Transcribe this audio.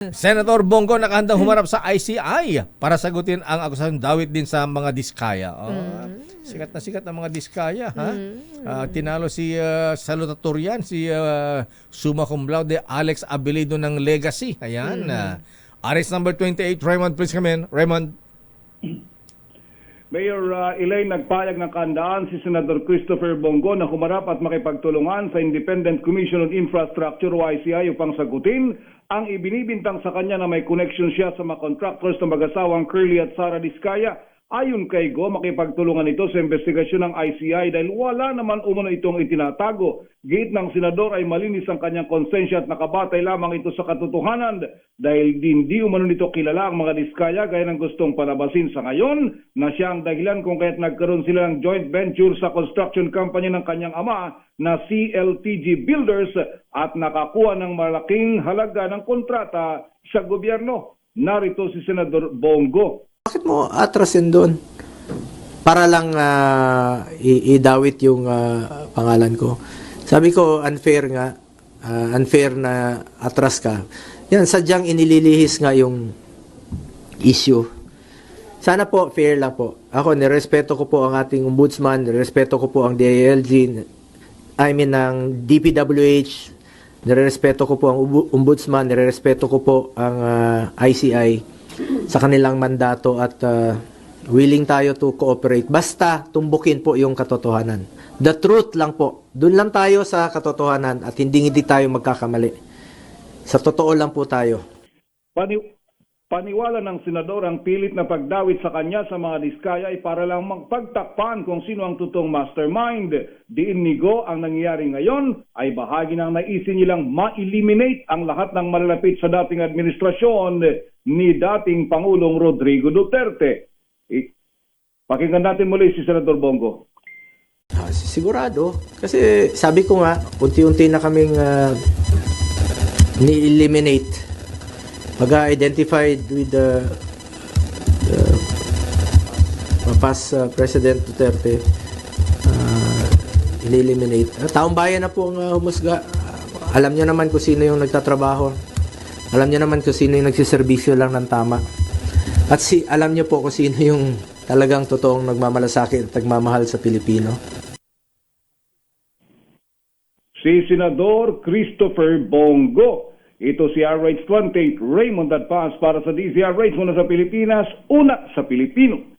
Senator Bongo nakahandang humarap sa ICI para sagutin ang akusasyon dawit din sa mga diskaya. Sikat na mga diskaya. Tinalo si salutatorian, si summa cum laude Alex Abeledo ng Legacy. Ayan. Arrest number 28, Raymond, please come in. Raymond. Mayor Elaine, nagpayag ng kahandaan si Senator Christopher Bongo na humarap at makipagtulungan sa Independent Commission on Infrastructure o ICI upang sagutin ang ibinibintang sa kanya na may connection siya sa mga contractors na mag-asawang Curly at Sara Diskaya. Ayon kay Go, makipagtulungan ito sa investigasyon ng ICI dahil wala naman umano itong itinatago. Giit ng senador ay malinis ang kanyang konsensya at nakabatay lamang ito sa katotohanan dahil hindi umano nito kilala ang mga Diskaya gaya ng gustong palabasin sa ngayon na siya ang dahilan kung kaya't nagkaroon sila ng joint venture sa construction company ng kanyang ama na CLTG Builders at nakakuha ng malaking halaga ng kontrata sa gobyerno. Narito si Senador Bongo. Bakit mo atrasin doon? Para lang idawit yung pangalan ko. Sabi ko, unfair nga. Unfair na atras ka. Yan, sadyang inililihis nga yung issue. Sana po, fair lang po. Ako, nirespeto ko po ang ating ombudsman, nirespeto ko po ang DILG, ng DPWH, nirespeto ko po ang ombudsman, nirespeto ko po ang ICI sa kanilang mandato at willing tayo to cooperate. Basta tumbukin po yung katotohanan. The truth lang po. Doon lang tayo sa katotohanan at hindi tayo magkakamali. Sa totoo lang po tayo. Paniwala ng senador ang pilit na pagdawit sa kanya sa mga Diskaya ay para lang magpagtakpan kung sino ang totoong mastermind. Diin ni Go ang nangyayari ngayon ay bahagi ng naisin nilang ma-eliminate ang lahat ng malalapit sa dating administrasyon ni dating Pangulong Rodrigo Duterte. Pakinggan natin muli si Senator Bongo. Sigurado. Kasi sabi ko nga, unti-unti na kaming ni-eliminate. Pag-identified with the past President Duterte, in-eliminate. Taong bayan na po ang humusga. Alam nyo naman kung sino yung nagtatrabaho. Alam nyo naman kung sino yung nagsiservisyo lang ng tama. At alam nyo po kung sino yung talagang totoong nagmamalasakit at nagmamahal sa Pilipino. Si Senador Christopher Bongo. Ito si RH28, Raymond Adpaz para sa DZRH muna sa Pilipinas, una sa Pilipino.